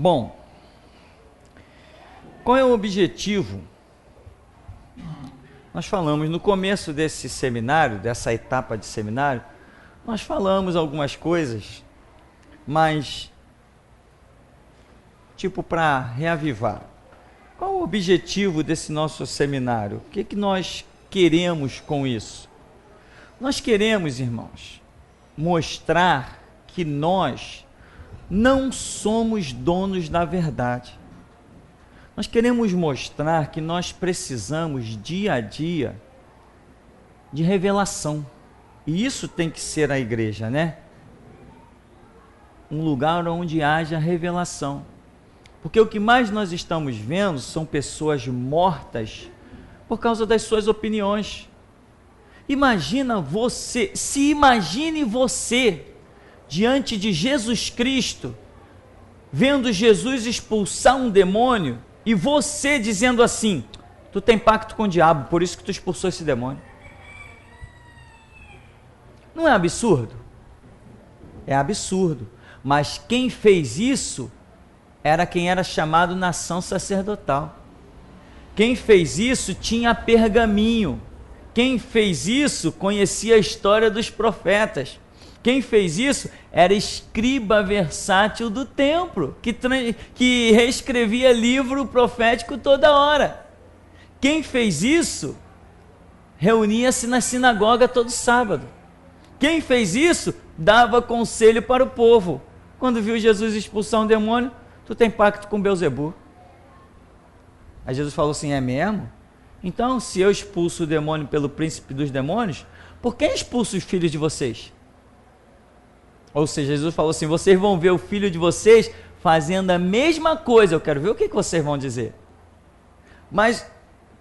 Bom, qual é o objetivo? Nós falamos no começo desse seminário, dessa etapa de seminário, nós falamos algumas coisas, mas tipo para reavivar. Qual o objetivo desse nosso seminário? O que nós queremos com isso? Nós queremos, irmãos, mostrar que nós não somos donos da verdade. Nós queremos mostrar que nós precisamos dia a dia de revelação. E isso tem que ser a igreja, né? Um lugar onde haja revelação. Porque o que mais nós estamos vendo são pessoas mortas por causa das suas opiniões. Imagine você diante de Jesus Cristo, vendo Jesus expulsar um demônio e você dizendo assim: tu tem pacto com o diabo, por isso que tu expulsou esse demônio. Não é absurdo? É absurdo. Mas quem fez isso era quem era chamado nação sacerdotal. Quem fez isso tinha pergaminho. Quem fez isso conhecia a história dos profetas. Quem fez isso era escriba versátil do templo, que reescrevia livro profético toda hora. Quem fez isso reunia-se na sinagoga todo sábado. Quem fez isso dava conselho para o povo. Quando viu Jesus expulsar um demônio: tu tem pacto com Belzebu. Aí Jesus falou assim: é mesmo? Então, se eu expulso o demônio pelo príncipe dos demônios, por quem expulso os filhos de vocês? Ou seja, Jesus falou assim: vocês vão ver o filho de vocês fazendo a mesma coisa. Eu quero ver o que vocês vão dizer. Mas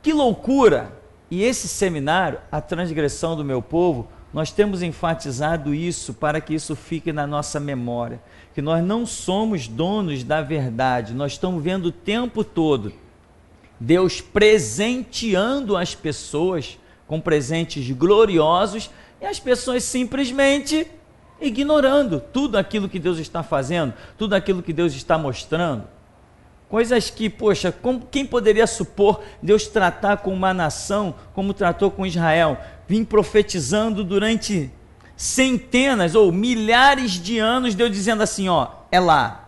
que loucura! E esse seminário, a transgressão do meu povo, nós temos enfatizado isso para que isso fique na nossa memória, que nós não somos donos da verdade. Nós estamos vendo o tempo todo Deus presenteando as pessoas com presentes gloriosos e as pessoas simplesmente ignorando tudo aquilo que Deus está fazendo, tudo aquilo que Deus está mostrando. Coisas que, poxa, quem poderia supor Deus tratar com uma nação como tratou com Israel? Vim profetizando durante centenas ou milhares de anos, Deus dizendo assim: ó, é lá.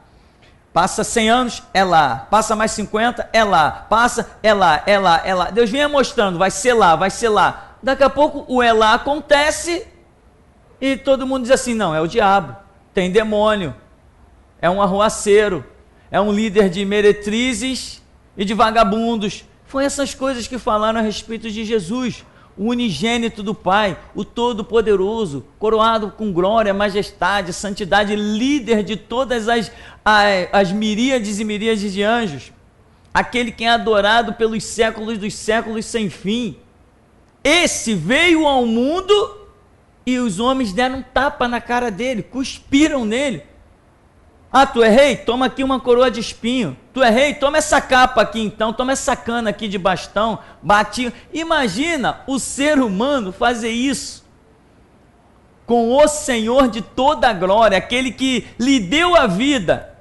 Passa 100 anos, é lá. Passa mais 50, é lá. Passa, é lá, é lá, é lá. Deus vinha mostrando: vai ser lá, vai ser lá. Daqui a pouco o é lá acontece e todo mundo diz assim: não, é o diabo, tem demônio, é um arruaceiro, é um líder de meretrizes e de vagabundos. Foi essas coisas que falaram a respeito de Jesus, o unigênito do Pai, o Todo-Poderoso, coroado com glória, majestade, santidade, líder de todas as miríades e miríades de anjos, aquele que é adorado pelos séculos dos séculos sem fim. Esse veio ao mundo e os homens deram um tapa na cara dele, cuspiram nele. Ah, tu é rei? Toma aqui uma coroa de espinho. Tu é rei? Toma essa capa aqui então, toma essa cana aqui de bastão, bate. Imagina o ser humano fazer isso com o Senhor de toda a glória, aquele que lhe deu a vida.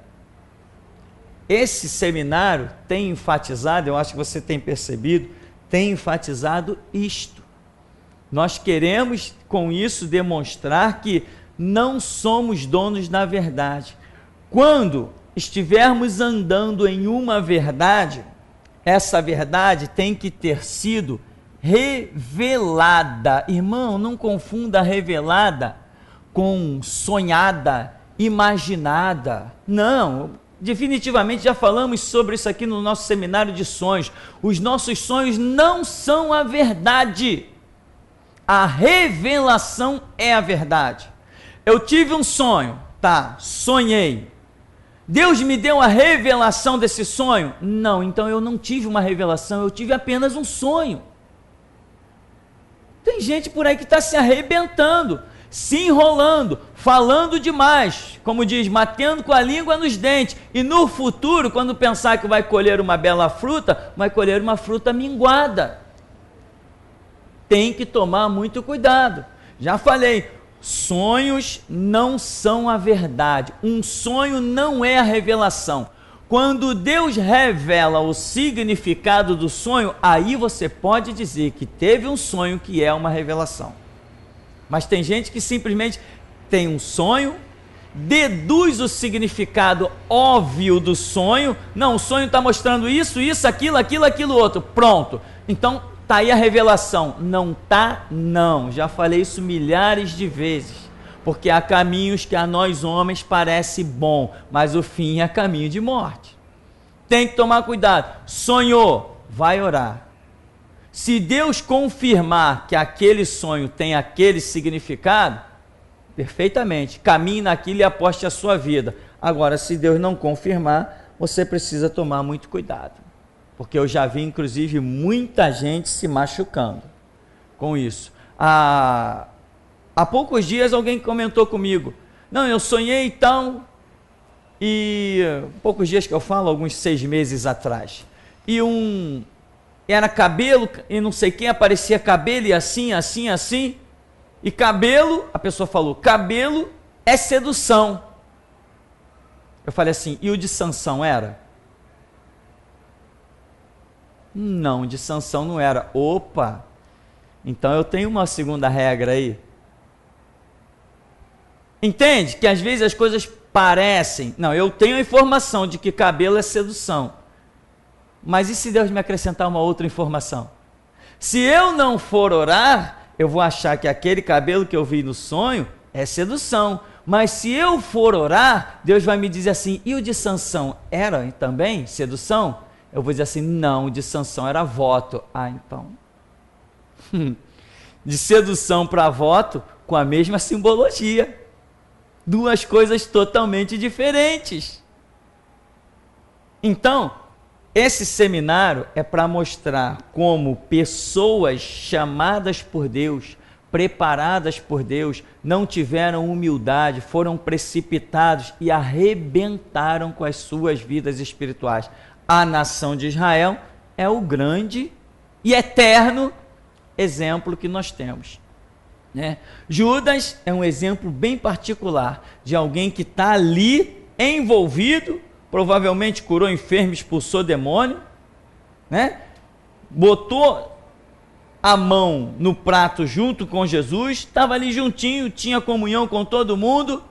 Esse seminário tem enfatizado, eu acho que você tem percebido, tem enfatizado isto. Nós queremos com isso demonstrar que não somos donos da verdade. Quando estivermos andando em uma verdade, essa verdade tem que ter sido revelada. Irmão, não confunda revelada com sonhada, imaginada. Não, definitivamente já falamos sobre isso aqui no nosso seminário de sonhos. Os nossos sonhos não são a verdade. A revelação é a verdade. Eu tive um sonho, tá, sonhei. Deus me deu a revelação desse sonho? Não, então eu não tive uma revelação, eu tive apenas um sonho. Tem gente por aí que está se arrebentando, se enrolando, falando demais, como diz, batendo com a língua nos dentes, e no futuro, quando pensar que vai colher uma bela fruta, vai colher uma fruta minguada. Tem que tomar muito cuidado. Já falei, sonhos não são a verdade. Um sonho não é a revelação. Quando Deus revela o significado do sonho, aí você pode dizer que teve um sonho que é uma revelação. Mas tem gente que simplesmente tem um sonho, deduz o significado óbvio do sonho. Não, o sonho está mostrando isso, aquilo outro. Pronto. Então, está aí a revelação. Não está, não. Já falei isso milhares de vezes. Porque há caminhos que a nós homens parece bom, mas o fim é caminho de morte. Tem que tomar cuidado. Sonhou, vai orar. Se Deus confirmar que aquele sonho tem aquele significado, perfeitamente, caminhe naquilo e aposte a sua vida. Agora, se Deus não confirmar, você precisa tomar muito cuidado. Porque eu já vi, inclusive, muita gente se machucando com isso. Há poucos dias alguém comentou comigo, não, eu sonhei então, e poucos dias que eu falo, alguns 6 meses atrás, e era cabelo, e não sei quem, aparecia cabelo e assim, e cabelo, a pessoa falou, cabelo é sedução. Eu falei assim, e o de Sansão era? Não, de Sansão não era. Opa, então eu tenho uma segunda regra aí. Entende? Que às vezes as coisas parecem... Não, eu tenho a informação de que cabelo é sedução. Mas e se Deus me acrescentar uma outra informação? Se eu não for orar, eu vou achar que aquele cabelo que eu vi no sonho é sedução. Mas se eu for orar, Deus vai me dizer assim, e o de Sansão era também sedução? Eu vou dizer assim, não, o de Sansão era voto. Ah, então... De sedução para voto, com a mesma simbologia. Duas coisas totalmente diferentes. Então, esse seminário é para mostrar como pessoas chamadas por Deus, preparadas por Deus, não tiveram humildade, foram precipitados e arrebentaram com as suas vidas espirituais. A nação de Israel é o grande e eterno exemplo que nós temos. Judas é um exemplo bem particular de alguém que está ali envolvido, provavelmente curou enfermo, expulsou demônio, botou a mão no prato junto com Jesus, estava ali juntinho, tinha comunhão com todo mundo,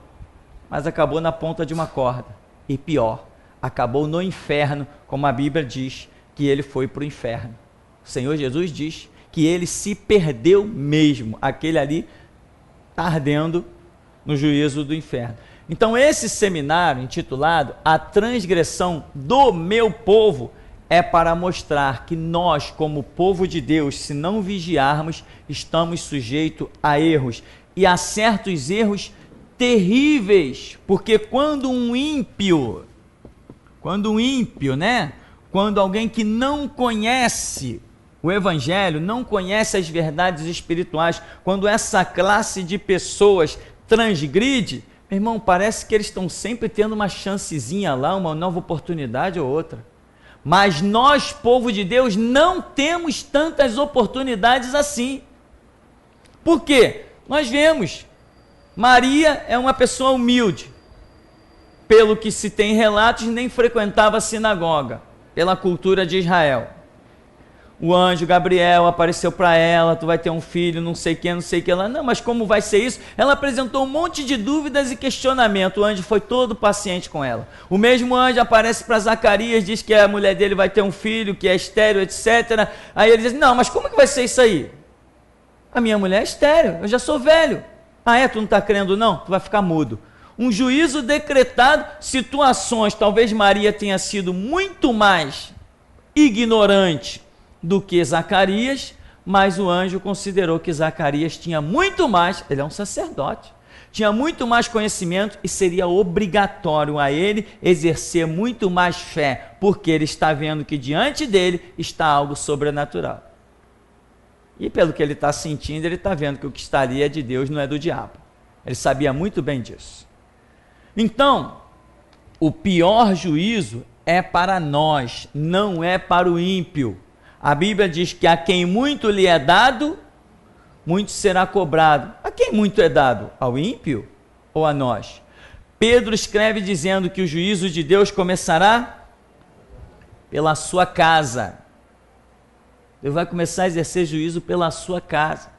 mas acabou na ponta de uma corda. E pior, acabou no inferno, como a Bíblia diz que ele foi para o inferno. O Senhor Jesus diz que ele se perdeu mesmo, aquele ali está ardendo no juízo do inferno. Então esse seminário intitulado A Transgressão do Meu Povo é para mostrar que nós, como povo de Deus, se não vigiarmos, estamos sujeitos a erros, e a certos erros terríveis, porque quando um ímpio, quando alguém que não conhece o Evangelho, não conhece as verdades espirituais, quando essa classe de pessoas transgride, meu irmão, parece que eles estão sempre tendo uma chancezinha lá, uma nova oportunidade ou outra. Mas nós, povo de Deus, não temos tantas oportunidades assim. Por quê? Nós vemos, Maria é uma pessoa humilde, pelo que se tem relatos, nem frequentava a sinagoga, pela cultura de Israel. O anjo Gabriel apareceu para ela, tu vai ter um filho, não sei o que lá. Não, mas como vai ser isso? Ela apresentou um monte de dúvidas e questionamento. O anjo foi todo paciente com ela. O mesmo anjo aparece para Zacarias, diz que a mulher dele vai ter um filho, que é estéril, etc. Aí ele diz, não, mas como que vai ser isso aí? A minha mulher é estéril, eu já sou velho. Ah é? Tu não está crendo não? Tu vai ficar mudo. Um juízo decretado, situações, talvez Maria tenha sido muito mais ignorante do que Zacarias, mas o anjo considerou que Zacarias tinha muito mais, ele é um sacerdote, tinha muito mais conhecimento e seria obrigatório a ele exercer muito mais fé, porque ele está vendo que diante dele está algo sobrenatural. E pelo que ele está sentindo, ele está vendo que o que está ali é de Deus, não é do diabo. Ele sabia muito bem disso. Então, o pior juízo é para nós, não é para o ímpio. A Bíblia diz que a quem muito lhe é dado, muito será cobrado. A quem muito é dado? Ao ímpio ou a nós? Pedro escreve dizendo que o juízo de Deus começará pela sua casa. Deus vai começar a exercer juízo pela sua casa.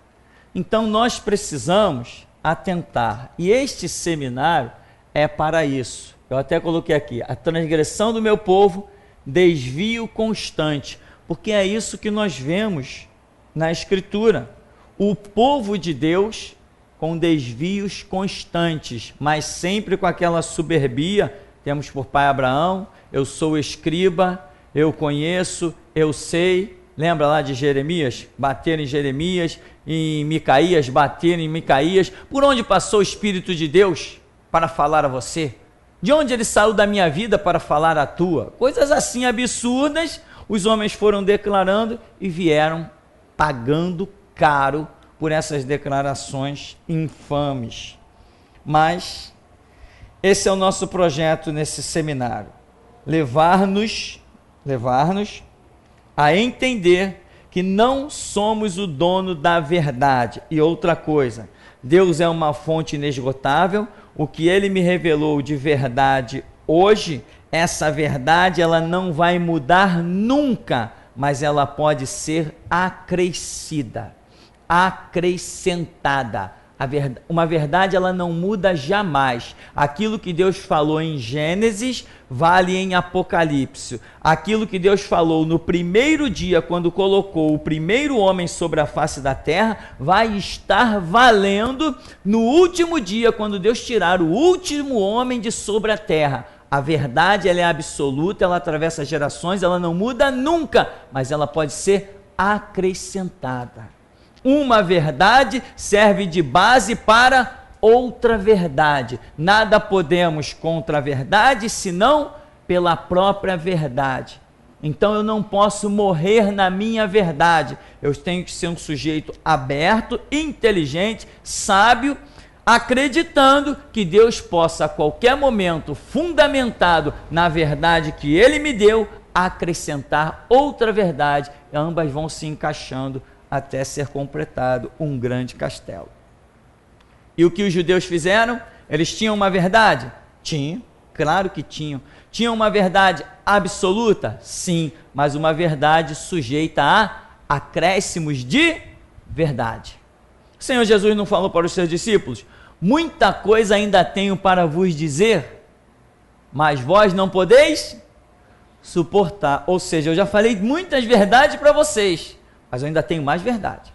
Então nós precisamos atentar. E este seminário é para isso. Eu até coloquei aqui, a transgressão do meu povo, desvio constante. Porque é isso que nós vemos na Escritura. O povo de Deus com desvios constantes, mas sempre com aquela soberbia. Temos por pai Abraão, eu sou escriba, eu conheço, eu sei. Lembra lá de Jeremias? Bateram em Jeremias, em Micaías, bateram em Micaías. Por onde passou o Espírito de Deus para falar a você? De onde ele saiu da minha vida para falar a tua? Coisas assim absurdas, os homens foram declarando e vieram pagando caro por essas declarações infames. Mas esse é o nosso projeto nesse seminário, levar-nos a entender que não somos o dono da verdade. E outra coisa, Deus é uma fonte inesgotável. O que Ele me revelou de verdade hoje, essa verdade ela não vai mudar nunca, mas ela pode ser acrescida, acrescentada. Uma verdade ela não muda jamais. Aquilo que Deus falou em Gênesis vale em Apocalipse. Aquilo que Deus falou no primeiro dia, quando colocou o primeiro homem sobre a face da terra, vai estar valendo no último dia, quando Deus tirar o último homem de sobre a terra. A verdade ela é absoluta, ela atravessa gerações, ela não muda nunca, mas ela pode ser acrescentada. Uma verdade serve de base para outra verdade. Nada podemos contra a verdade, senão pela própria verdade. Então eu não posso morrer na minha verdade. Eu tenho que ser um sujeito aberto, inteligente, sábio, acreditando que Deus possa a qualquer momento, fundamentado na verdade que Ele me deu, acrescentar outra verdade. E ambas vão se encaixando até ser completado um grande castelo. E o que os judeus fizeram? Eles tinham uma verdade? Tinham, claro que tinham. Tinham uma verdade absoluta? Sim, mas uma verdade sujeita a acréscimos de verdade. O Senhor Jesus não falou para os seus discípulos: muita coisa ainda tenho para vos dizer, mas vós não podeis suportar. Ou seja, eu já falei muitas verdades para vocês, mas eu ainda tenho mais verdade.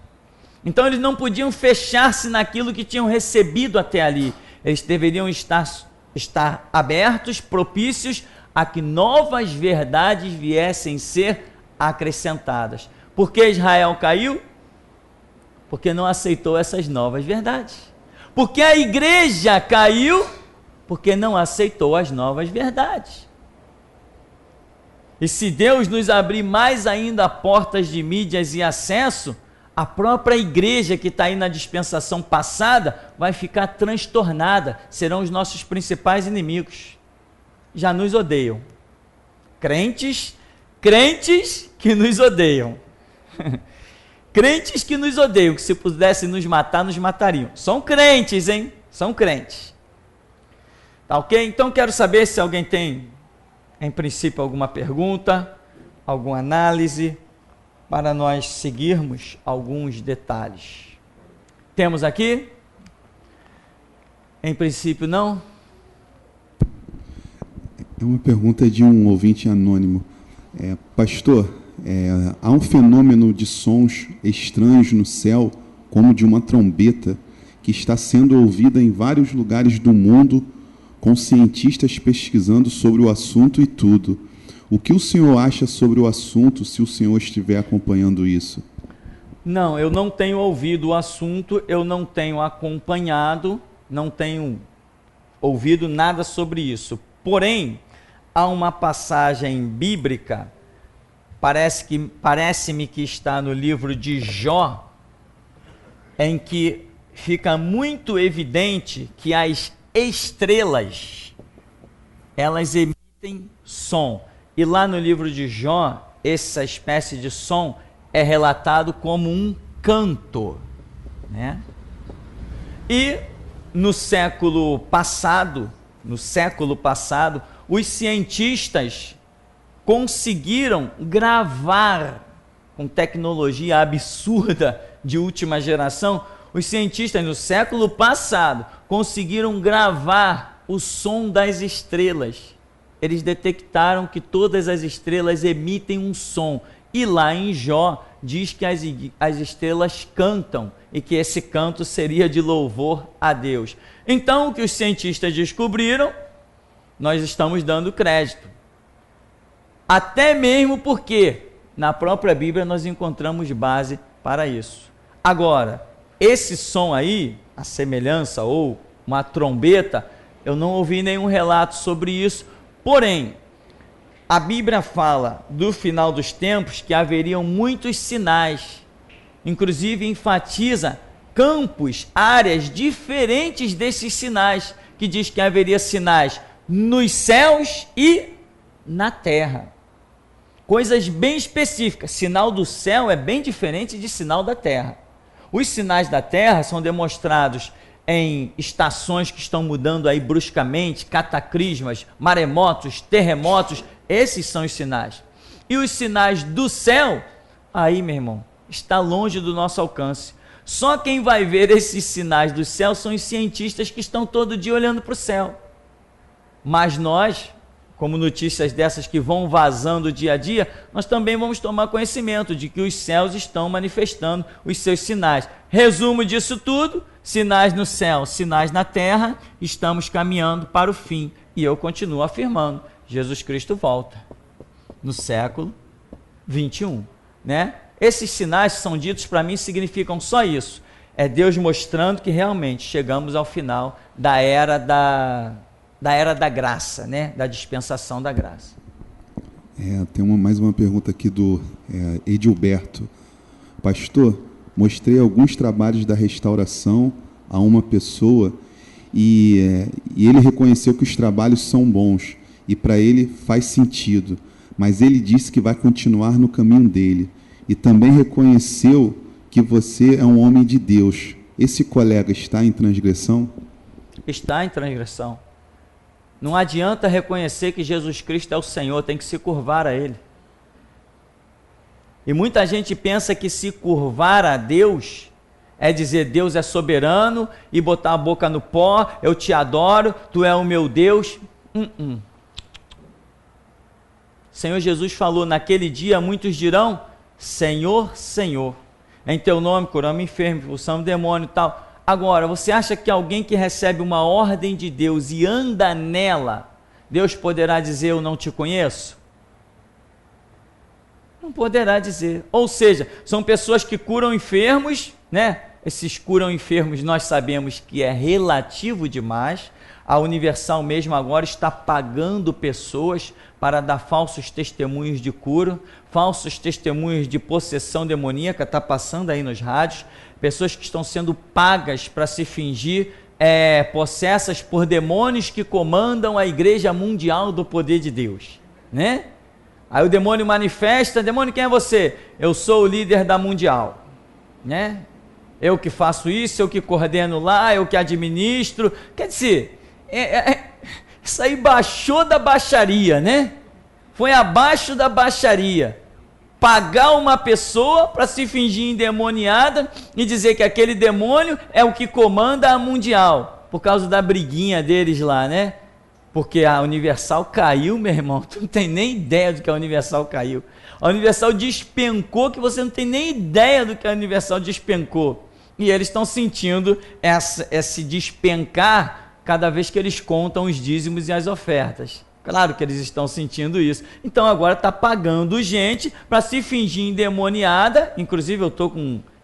Então eles não podiam fechar-se naquilo que tinham recebido até ali. Eles deveriam estar abertos, propícios a que novas verdades viessem ser acrescentadas. Por que Israel caiu? Porque não aceitou essas novas verdades. Porque a igreja caiu? Porque não aceitou as novas verdades. E se Deus nos abrir mais ainda portas de mídias e acesso, a própria igreja que está aí na dispensação passada vai ficar transtornada, serão os nossos principais inimigos. Já nos odeiam. Crentes que nos odeiam. Crentes que nos odeiam, que se pudessem nos matar, nos matariam. São crentes, hein? São crentes. Tá ok? Então quero saber se alguém tem, em princípio, alguma pergunta, alguma análise, para nós seguirmos alguns detalhes. Temos aqui? Em princípio, não? É uma pergunta de um ouvinte anônimo. Pastor, há um fenômeno de sons estranhos no céu, como de uma trombeta, que está sendo ouvida em vários lugares do mundo, com cientistas pesquisando sobre o assunto e tudo. O que o senhor acha sobre o assunto, se o senhor estiver acompanhando isso? Não, eu não tenho ouvido o assunto, eu não tenho acompanhado, não tenho ouvido nada sobre isso. Porém, há uma passagem bíblica, parece-me que está no livro de Jó, em que fica muito evidente que as estrelas, elas emitem som. E lá no livro de Jó, essa espécie de som é relatado como um canto, né? E no século passado, os cientistas conseguiram gravar, com tecnologia absurda de última geração, os cientistas no século passado conseguiram gravar o som das estrelas. Eles detectaram que todas as estrelas emitem um som. E lá em Jó diz que as estrelas cantam e que esse canto seria de louvor a Deus. Então, o que os cientistas descobriram, nós estamos dando crédito. Até mesmo porque na própria Bíblia nós encontramos base para isso. Agora, esse som aí, a semelhança ou uma trombeta, eu não ouvi nenhum relato sobre isso, porém, a Bíblia fala do final dos tempos que haveriam muitos sinais, inclusive enfatiza campos, áreas diferentes desses sinais, que diz que haveria sinais nos céus e na terra. Coisas bem específicas. Sinal do céu é bem diferente de sinal da terra. Os sinais da terra são demonstrados em estações que estão mudando aí bruscamente, cataclismas, maremotos, terremotos, esses são os sinais. E os sinais do céu, aí, meu irmão, está longe do nosso alcance. Só quem vai ver esses sinais do céu são os cientistas que estão todo dia olhando para o céu. Mas nós, como notícias dessas que vão vazando dia a dia, nós também vamos tomar conhecimento de que os céus estão manifestando os seus sinais. Resumo disso tudo: sinais no céu, sinais na terra, estamos caminhando para o fim. E eu continuo afirmando, Jesus Cristo volta no século 21, né? Esses sinais que são ditos para mim significam só isso. É Deus mostrando que realmente chegamos ao final da era da graça, né? Da dispensação da graça. Tem mais uma pergunta aqui do Edilberto. Pastor, mostrei alguns trabalhos da restauração a uma pessoa e ele reconheceu que os trabalhos são bons e para ele faz sentido, mas ele disse que vai continuar no caminho dele e também reconheceu que você é um homem de Deus. Esse colega está em transgressão? Está em transgressão. Não adianta reconhecer que Jesus Cristo é o Senhor, tem que se curvar a Ele. E muita gente pensa que se curvar a Deus é dizer Deus é soberano e botar a boca no pó, eu te adoro, tu é o meu Deus. Senhor Jesus falou, naquele dia muitos dirão, Senhor, Senhor, em teu nome curamos enfermos, expulsamos demônio e tal. Agora, você acha que alguém que recebe uma ordem de Deus e anda nela, Deus poderá dizer, eu não te conheço? Não poderá dizer. Ou seja, são pessoas que curam enfermos, né? Esses curam enfermos nós sabemos que é relativo demais. A Universal mesmo agora está pagando pessoas para dar falsos testemunhos de cura, falsos testemunhos de possessão demoníaca, está passando aí nos rádios, pessoas que estão sendo pagas para se fingir possessas por demônios que comandam a Igreja Mundial do Poder de Deus, né? Aí o demônio manifesta, demônio, quem é você? Eu sou o líder da Mundial, né? Eu que faço isso, eu que coordeno lá, eu que administro, quer dizer, isso aí baixou da baixaria, né? Foi abaixo da baixaria. Pagar uma pessoa para se fingir endemoniada e dizer que aquele demônio é o que comanda a Mundial, por causa da briguinha deles lá, né? Porque a Universal caiu, meu irmão, tu não tem nem ideia do que a Universal caiu. A Universal despencou, que você não tem nem ideia do que a Universal despencou. E eles estão sentindo esse despencar cada vez que eles contam os dízimos e as ofertas. Claro que eles estão sentindo isso. Então agora está pagando gente para se fingir endemoniada. Inclusive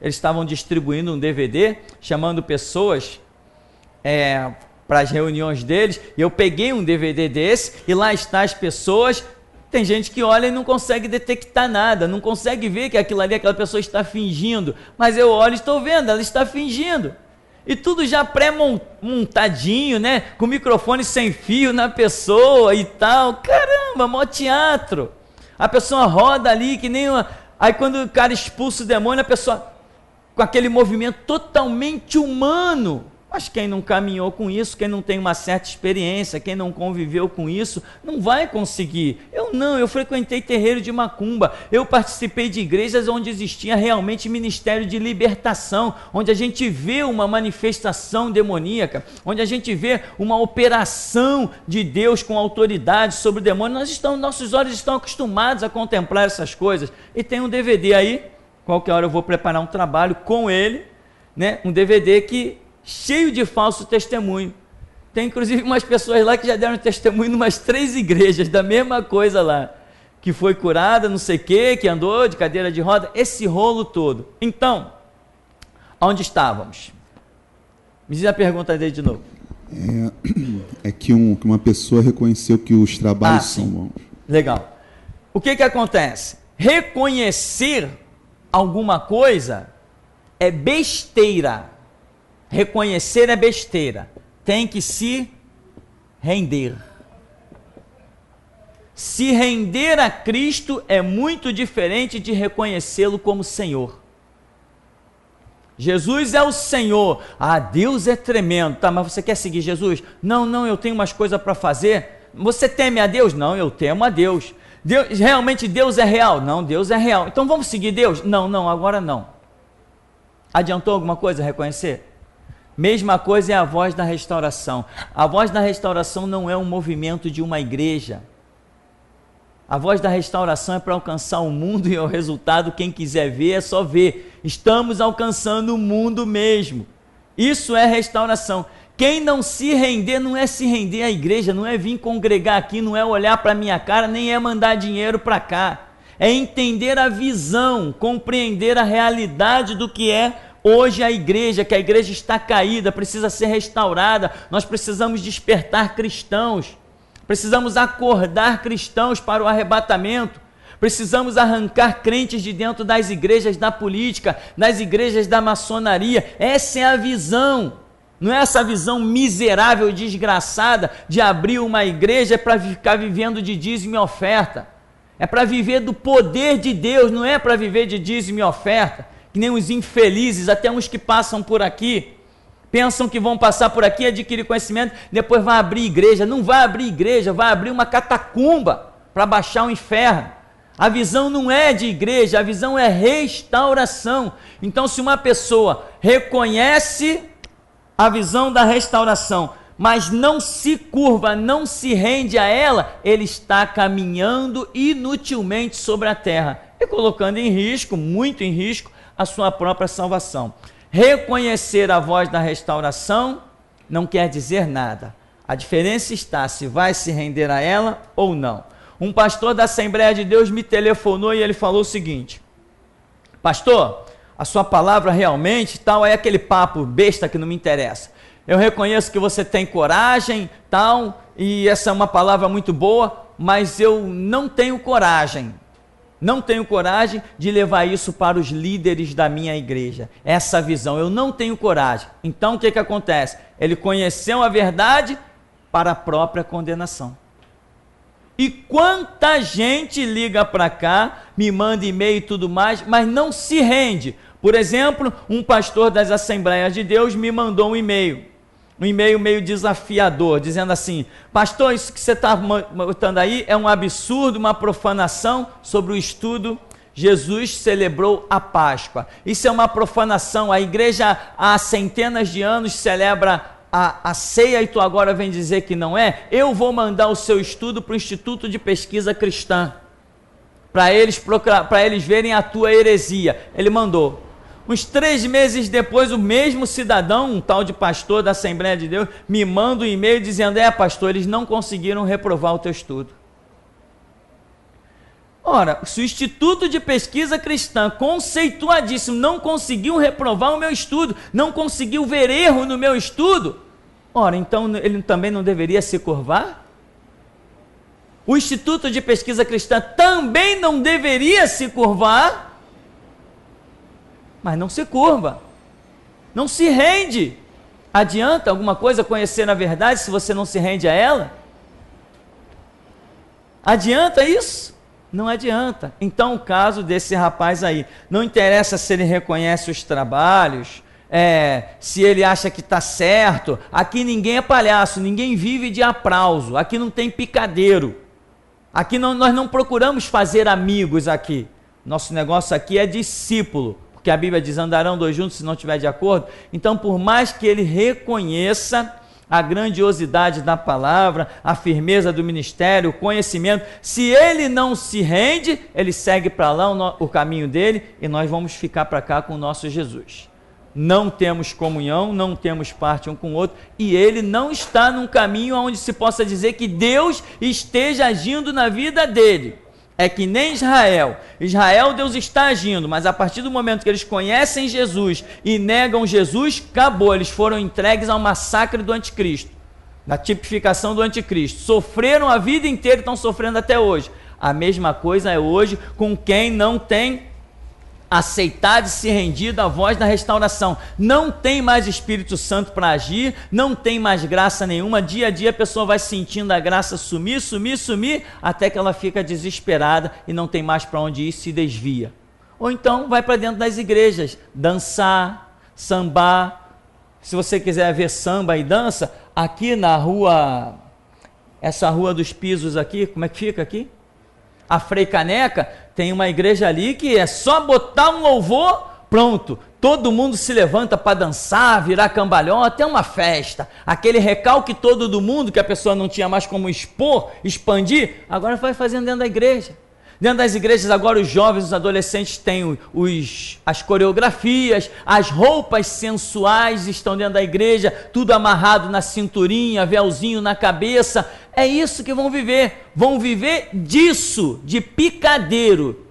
eles estavam distribuindo um DVD, chamando pessoas para as reuniões deles. E eu peguei um DVD desse e lá está as pessoas. Tem gente que olha e não consegue detectar nada, não consegue ver que aquilo ali, aquela pessoa está fingindo. Mas eu olho e estou vendo, ela está fingindo. E tudo já pré-montadinho, né? Com microfone sem fio na pessoa e tal. Caramba, mó teatro. A pessoa roda ali que nem uma... Aí quando o cara expulsa o demônio, a pessoa com aquele movimento totalmente humano. Mas quem não caminhou com isso, quem não tem uma certa experiência, quem não conviveu com isso, não vai conseguir. Eu frequentei terreiro de macumba, eu participei de igrejas onde existia realmente ministério de libertação, onde a gente vê uma manifestação demoníaca, onde a gente vê uma operação de Deus com autoridade sobre o demônio. Nossos olhos estão acostumados a contemplar essas coisas. E tem um DVD aí, qualquer hora eu vou preparar um trabalho com ele, né? Um DVD cheio de falso testemunho. Tem inclusive umas pessoas lá que já deram testemunho em umas 3 igrejas, da mesma coisa lá, que foi curada, não sei o que andou de cadeira de roda, esse rolo todo. Então, onde estávamos? Me diz a pergunta dele de novo. É que uma pessoa reconheceu que os trabalhos são bons. Legal. O que acontece? Reconhecer alguma coisa é besteira. Reconhecer é besteira. Tem que se render. Se render a Cristo é muito diferente de reconhecê-lo como Senhor. Jesus é o Senhor. Deus é tremendo. Tá, mas você quer seguir Jesus? Não, eu tenho umas coisas para fazer. Você teme a Deus? Não, eu temo a Deus. Realmente Deus é real? Não, Deus é real. Então vamos seguir Deus? Não, agora não. Adiantou alguma coisa reconhecer? Mesma coisa é a Voz da Restauração. A Voz da Restauração não é um movimento de uma igreja. A Voz da Restauração é para alcançar o mundo e o resultado, quem quiser ver, é só ver. Estamos alcançando o mundo mesmo. Isso é restauração. Quem não se render, não é se render à igreja, não é vir congregar aqui, não é olhar para a minha cara, nem é mandar dinheiro para cá. É entender a visão, compreender a realidade do que é hoje a igreja, que a igreja está caída, precisa ser restaurada. Nós precisamos despertar cristãos, precisamos acordar cristãos para o arrebatamento, precisamos arrancar crentes de dentro das igrejas da política, das igrejas da maçonaria. Essa é a visão, não é essa visão miserável e desgraçada de abrir uma igreja para ficar vivendo de dízimo e oferta. É para viver do poder de Deus, não é para viver de dízimo e oferta. Que nem os infelizes, até uns que passam por aqui, pensam que vão passar por aqui, adquirir conhecimento, depois vai abrir igreja. Não vai abrir igreja, vai abrir uma catacumba para baixar o inferno. A visão não é de igreja, a visão é restauração. Então, se uma pessoa reconhece a visão da restauração, mas não se curva, não se rende a ela, ele está caminhando inutilmente sobre a terra e colocando em risco, muito em risco, a sua própria salvação. Reconhecer a voz da restauração não quer dizer nada. A diferença está se vai se render a ela ou não. Um pastor da Assembleia de Deus me telefonou e ele falou o seguinte: pastor, a sua palavra realmente tal, é aquele papo besta que não me interessa. Eu reconheço que você tem coragem, tal, e essa é uma palavra muito boa, mas eu não tenho coragem. Não tenho coragem de levar isso para os líderes da minha igreja. Essa visão, eu não tenho coragem. Então o que acontece? Ele conheceu a verdade para a própria condenação. E quanta gente liga para cá, me manda e-mail e tudo mais, mas não se rende. Por exemplo, um pastor das Assembleias de Deus me mandou um e-mail meio desafiador, dizendo assim: pastor, isso que você está botando aí é um absurdo, uma profanação sobre o estudo. Jesus celebrou a Páscoa. Isso é uma profanação. A igreja há centenas de anos celebra a ceia e tu agora vem dizer que não é? Eu vou mandar o seu estudo para o Instituto de Pesquisa Cristã, para eles verem a tua heresia. Ele mandou. Uns 3 meses depois, o mesmo cidadão, um tal de pastor da Assembleia de Deus, me manda um e-mail dizendo: pastor, eles não conseguiram reprovar o teu estudo. Ora, se o Instituto de Pesquisa Cristã, conceituadíssimo, não conseguiu reprovar o meu estudo, não conseguiu ver erro no meu estudo, ora, então ele também não deveria se curvar? O Instituto de Pesquisa Cristã também não deveria se curvar? Mas não se curva, não se rende. Adianta alguma coisa conhecer a verdade se você não se rende a ela? Adianta isso? Não adianta. Então o caso desse rapaz aí, não interessa se ele reconhece os trabalhos, se ele acha que está certo. Aqui ninguém é palhaço, ninguém vive de aplauso, aqui não tem picadeiro. Aqui nós não procuramos fazer amigos aqui. Nosso negócio aqui é discípulo, porque a Bíblia diz, andarão dois juntos se não estiver de acordo. Então, por mais que ele reconheça a grandiosidade da palavra, a firmeza do ministério, o conhecimento, se ele não se rende, ele segue para lá o caminho dele e nós vamos ficar para cá com o nosso Jesus. Não temos comunhão, não temos parte um com o outro, e ele não está num caminho onde se possa dizer que Deus esteja agindo na vida dele. É que nem Israel. Israel, Deus está agindo, mas a partir do momento que eles conhecem Jesus e negam Jesus, acabou, eles foram entregues ao massacre do anticristo, na tipificação do anticristo. Sofreram a vida inteira e estão sofrendo até hoje. A mesma coisa é hoje com quem não tem aceitado e se rendido à voz da restauração. Não tem mais Espírito Santo para agir, não tem mais graça nenhuma. Dia a dia a pessoa vai sentindo a graça sumir, até que ela fica desesperada e não tem mais para onde ir, se desvia. Ou então vai para dentro das igrejas, dançar, sambar. Se você quiser ver samba e dança, aqui na rua, essa rua dos pisos aqui, como é que fica aqui? A Frei Caneca, tem uma igreja ali que é só botar um louvor, pronto, todo mundo se levanta para dançar, virar cambalhota, é uma festa. Aquele recalque todo do mundo que a pessoa não tinha mais como expor, expandir, agora vai fazendo dentro da igreja. Dentro das igrejas agora os jovens, os adolescentes têm as coreografias, as roupas sensuais estão dentro da igreja, tudo amarrado na cinturinha, véuzinho na cabeça. É isso que vão viver disso, de picadeiro,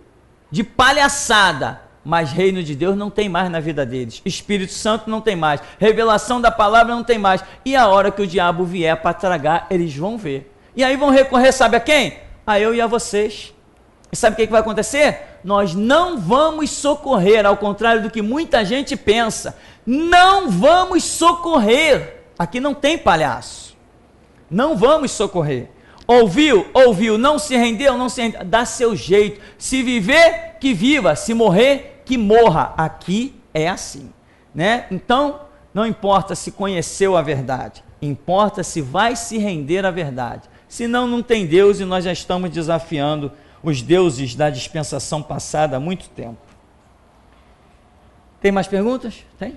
de palhaçada. Mas reino de Deus não tem mais na vida deles, Espírito Santo não tem mais, revelação da palavra não tem mais. E a hora que o diabo vier para tragar, eles vão ver. E aí vão recorrer, sabe a quem? A eu e a vocês. E sabe o que vai acontecer? Nós não vamos socorrer, ao contrário do que muita gente pensa. Não vamos socorrer. Aqui não tem palhaço. Não vamos socorrer. Ouviu? Ouviu. Não se rendeu? Não se rendeu. Dá seu jeito. Se viver, que viva. Se morrer, que morra. Aqui é assim, né? Então, não importa se conheceu a verdade. Importa se vai se render à verdade. Senão, não tem Deus e nós já estamos desafiando os deuses da dispensação passada há muito tempo. Tem mais perguntas? Tem?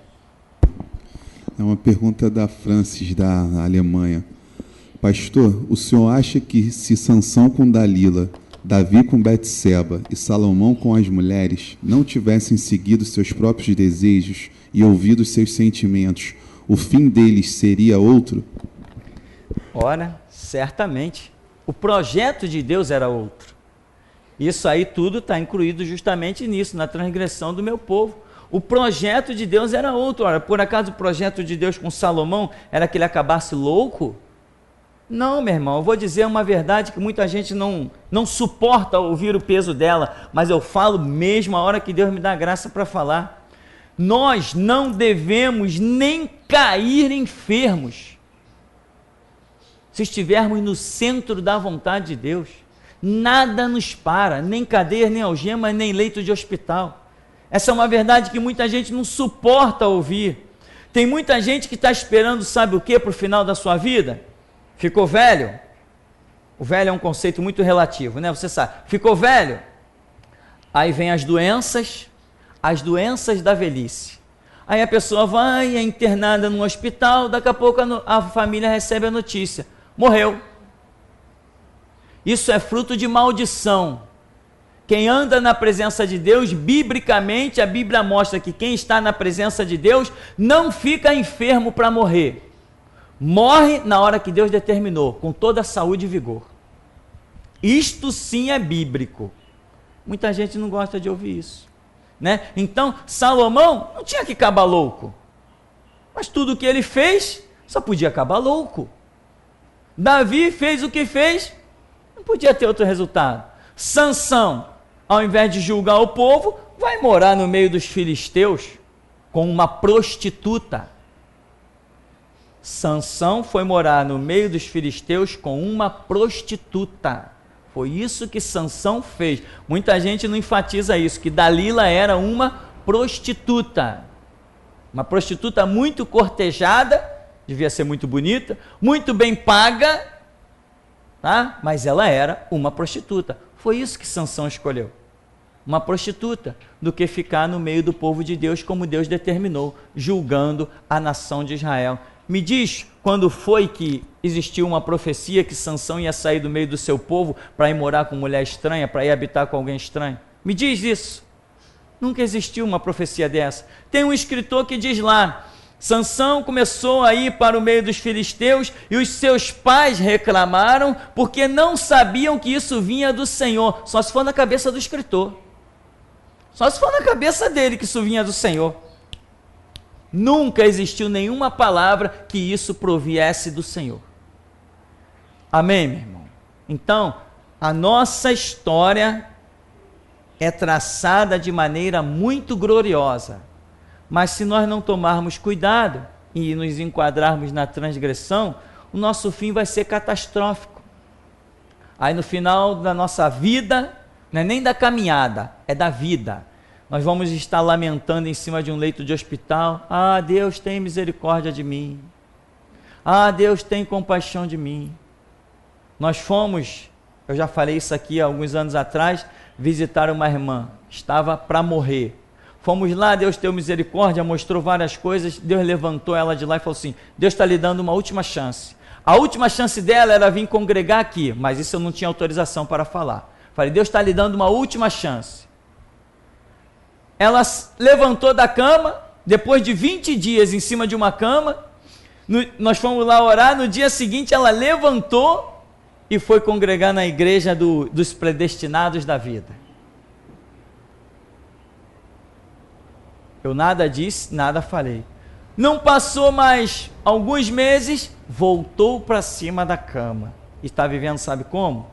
É uma pergunta da Francis, da Alemanha. Pastor, o senhor acha que se Sansão com Dalila, Davi com Betseba e Salomão com as mulheres não tivessem seguido seus próprios desejos e ouvido seus sentimentos, o fim deles seria outro? Ora, certamente. O projeto de Deus era outro. Isso aí tudo está incluído justamente nisso, na transgressão do meu povo. O projeto de Deus era outro. Ora, por acaso o projeto de Deus com Salomão era que ele acabasse louco? Não, meu irmão, eu vou dizer uma verdade que muita gente não suporta ouvir o peso dela, mas eu falo mesmo a hora que Deus me dá graça para falar. Nós não devemos nem cair enfermos se estivermos no centro da vontade de Deus. Nada nos para, nem cadeia, nem algema, nem leito de hospital. Essa é uma verdade que muita gente não suporta ouvir. Tem muita gente que está esperando, sabe o que, para o final da sua vida? Ficou velho? O velho é um conceito muito relativo, né? Você sabe, ficou velho? Aí vem as doenças da velhice. Aí a pessoa vai, é internada num hospital, daqui a pouco a família recebe a notícia: morreu. Isso é fruto de maldição. Quem anda na presença de Deus, biblicamente, a Bíblia mostra que quem está na presença de Deus não fica enfermo para morrer. Morre na hora que Deus determinou, com toda a saúde e vigor. Isto sim é bíblico. Muita gente não gosta de ouvir isso, né? Então, Salomão não tinha que acabar louco. Mas tudo o que ele fez, só podia acabar louco. Davi fez o que fez, não podia ter outro resultado. Sansão, ao invés de julgar o povo, vai morar no meio dos filisteus com uma prostituta. Sansão foi morar no meio dos filisteus com uma prostituta. Foi isso que Sansão fez. Muita gente não enfatiza isso, que Dalila era uma prostituta. Uma prostituta muito cortejada, devia ser muito bonita, muito bem paga, tá? Mas ela era uma prostituta. Foi isso que Sansão escolheu. Uma prostituta, do que ficar no meio do povo de Deus, como Deus determinou, julgando a nação de Israel. Me diz, quando foi que existiu uma profecia que Sansão ia sair do meio do seu povo para ir morar com mulher estranha, para ir habitar com alguém estranho? Me diz isso. Nunca existiu uma profecia dessa. Tem um escritor que diz lá, Sansão começou a ir para o meio dos filisteus e os seus pais reclamaram porque não sabiam que isso vinha do Senhor. Só se for na cabeça do escritor. Só se for na cabeça dele que isso vinha do Senhor. Nunca existiu nenhuma palavra que isso proviesse do Senhor. Amém, meu irmão? Então, a nossa história é traçada de maneira muito gloriosa. Mas se nós não tomarmos cuidado e nos enquadrarmos na transgressão, o nosso fim vai ser catastrófico. Aí no final da nossa vida, não é nem da caminhada, é da vida. Nós vamos estar lamentando em cima de um leito de hospital. Ah, Deus tem misericórdia de mim. Ah, Deus tem compaixão de mim. Nós fomos, eu já falei isso aqui há alguns anos atrás, visitar uma irmã, estava para morrer. Fomos lá, Deus teve misericórdia, mostrou várias coisas, Deus levantou ela de lá e falou assim, Deus está lhe dando uma última chance. A última chance dela era vir congregar aqui, mas isso eu não tinha autorização para falar. Falei, Deus está lhe dando uma última chance. Ela levantou da cama, depois de 20 dias em cima de uma cama, nós fomos lá orar, no dia seguinte ela levantou e foi congregar na igreja dos predestinados da vida. Eu nada disse, nada falei. Não passou mais alguns meses, voltou para cima da cama. Está vivendo, sabe como?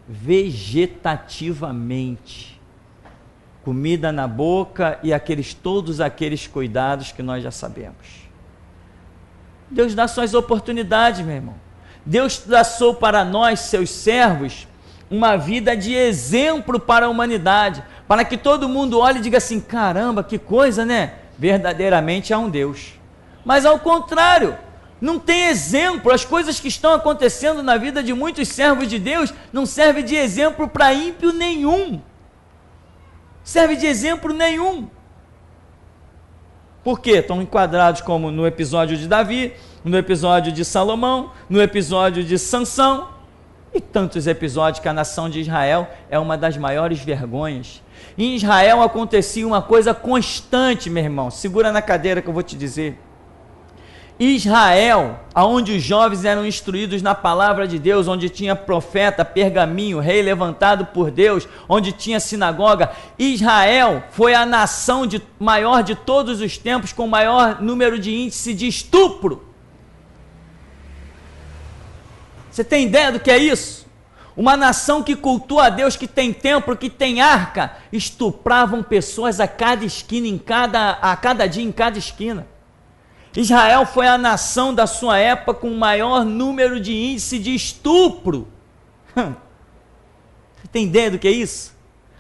Vegetativamente. Comida na boca e todos aqueles cuidados que nós já sabemos. Deus dá suas oportunidades, meu irmão. Deus traçou para nós, seus servos, uma vida de exemplo para a humanidade, para que todo mundo olhe e diga assim, caramba, que coisa, né? Verdadeiramente há um Deus. Mas ao contrário, não tem exemplo, as coisas que estão acontecendo na vida de muitos servos de Deus não servem de exemplo para ímpio nenhum. Serve de exemplo nenhum. Por quê? Estão enquadrados como no episódio de Davi, no episódio de Salomão, no episódio de Sansão, e tantos episódios que a nação de Israel é uma das maiores vergonhas. Em Israel acontecia uma coisa constante, meu irmão, segura na cadeira que eu vou te dizer. Israel, onde os jovens eram instruídos na palavra de Deus, onde tinha profeta, pergaminho, rei levantado por Deus, onde tinha sinagoga, Israel foi a nação maior de todos os tempos, com maior número de índice de estupro. Você tem ideia do que é isso? Uma nação que cultua a Deus, que tem templo, que tem arca, estupravam pessoas a cada esquina, a cada dia em cada esquina. Israel foi a nação da sua época com o maior número de índice de estupro. Você tem ideia do que é isso?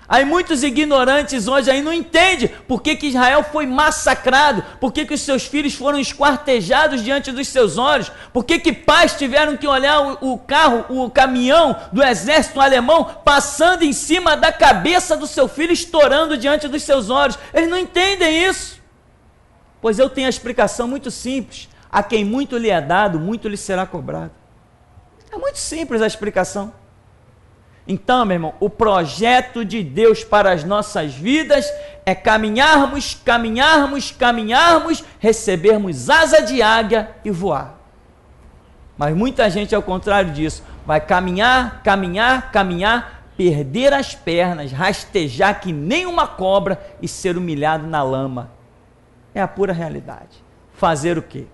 Aí muitos ignorantes hoje aí não entendem por que Israel foi massacrado, por que os seus filhos foram esquartejados diante dos seus olhos, por que pais tiveram que olhar o caminhão do exército alemão passando em cima da cabeça do seu filho, estourando diante dos seus olhos. Eles não entendem isso. Pois eu tenho a explicação muito simples. A quem muito lhe é dado, muito lhe será cobrado. É muito simples a explicação. Então, meu irmão, o projeto de Deus para as nossas vidas é caminharmos, recebermos asa de águia e voar. Mas muita gente, ao contrário disso, vai caminhar, perder as pernas, rastejar que nem uma cobra e ser humilhado na lama. É a pura realidade. Fazer o quê?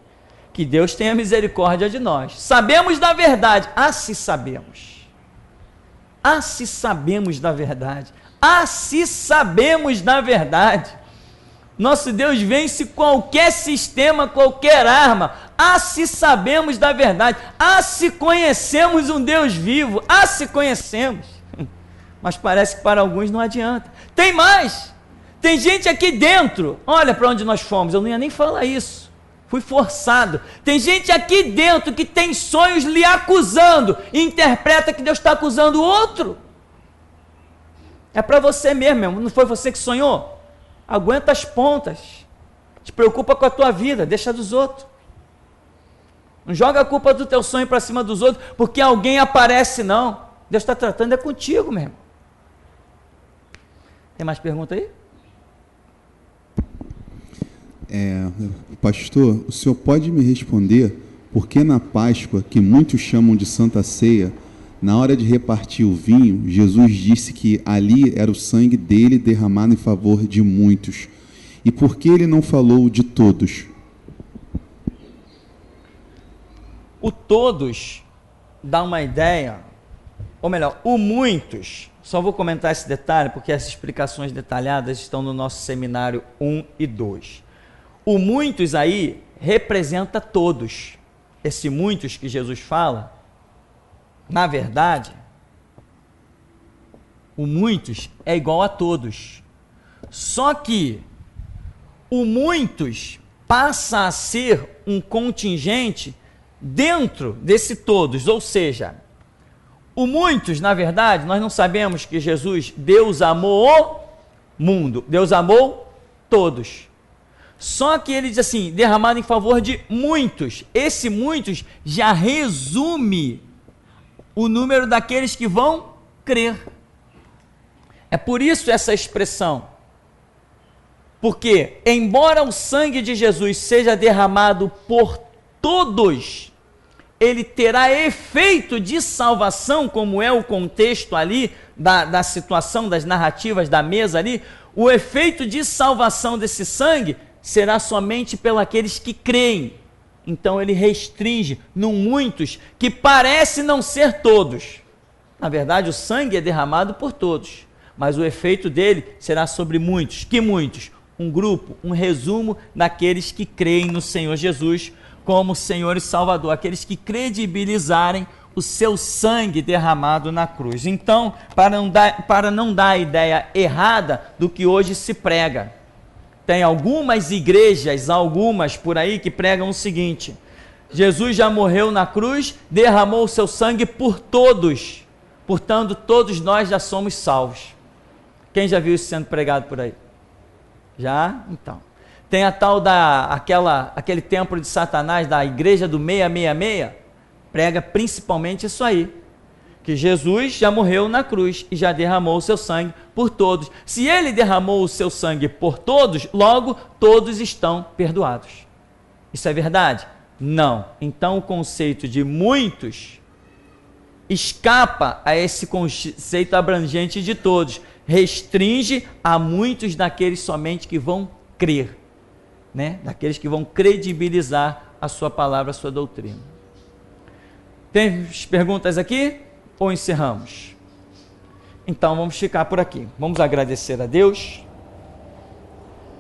Que Deus tenha misericórdia de nós. Sabemos da verdade. Se sabemos. Se sabemos da verdade. Se sabemos da verdade. Nosso Deus vence qualquer sistema, qualquer arma. Se sabemos da verdade. Se conhecemos um Deus vivo. Se conhecemos. Mas parece que para alguns não adianta. Tem mais. Tem gente aqui dentro, olha para onde nós fomos, eu não ia nem falar isso, fui forçado. Tem gente aqui dentro que tem sonhos lhe acusando, e interpreta que Deus está acusando o outro. É para você mesmo, não foi você que sonhou? Aguenta as pontas, te preocupa com a tua vida, deixa dos outros. Não joga a culpa do teu sonho para cima dos outros, porque alguém aparece, não. Deus está tratando é contigo mesmo. Tem mais pergunta aí? Pastor, o senhor pode me responder por que na Páscoa, que muitos chamam de Santa Ceia, na hora de repartir o vinho, Jesus disse que ali era o sangue dele derramado em favor de muitos? E por que ele não falou de todos? O todos dá uma ideia, ou melhor, o muitos, só vou comentar esse detalhe, porque essas explicações detalhadas estão no nosso seminário 1 e 2. O muitos aí representa todos. Esse muitos que Jesus fala, na verdade, o muitos é igual a todos. Só que o muitos passa a ser um contingente dentro desse todos, ou seja, o muitos, na verdade, nós não sabemos que Jesus, Deus amou o mundo, Deus amou todos. Só que ele diz assim, derramado em favor de muitos. Esse muitos já resume o número daqueles que vão crer. É por isso essa expressão. Porque, embora o sangue de Jesus seja derramado por todos, ele terá efeito de salvação, como é o contexto ali da situação, das narrativas da mesa ali. O efeito de salvação desse sangue será somente pelos que creem. Então ele restringe num muitos que parece não ser todos. Na verdade, o sangue é derramado por todos, mas o efeito dele será sobre muitos. Que muitos? Um grupo, um resumo daqueles que creem no Senhor Jesus como Senhor e Salvador, aqueles que credibilizarem o seu sangue derramado na cruz. Então, para não dar a ideia errada do que hoje se prega, tem algumas igrejas, algumas por aí, que pregam o seguinte: Jesus já morreu na cruz, derramou o seu sangue por todos, portanto todos nós já somos salvos. Quem já viu isso sendo pregado por aí? Já? Então. Tem a tal aquele templo de Satanás, da igreja do 666, prega principalmente isso aí, que Jesus já morreu na cruz e já derramou o seu sangue por todos. Se ele derramou o seu sangue por todos, logo todos estão perdoados. Isso é verdade? Não. Então o conceito de muitos escapa a esse conceito abrangente de todos, restringe a muitos daqueles somente que vão crer, né? Daqueles que vão credibilizar a sua palavra, a sua doutrina. Tem perguntas aqui? Ou encerramos? Então vamos ficar por aqui. Vamos agradecer a Deus.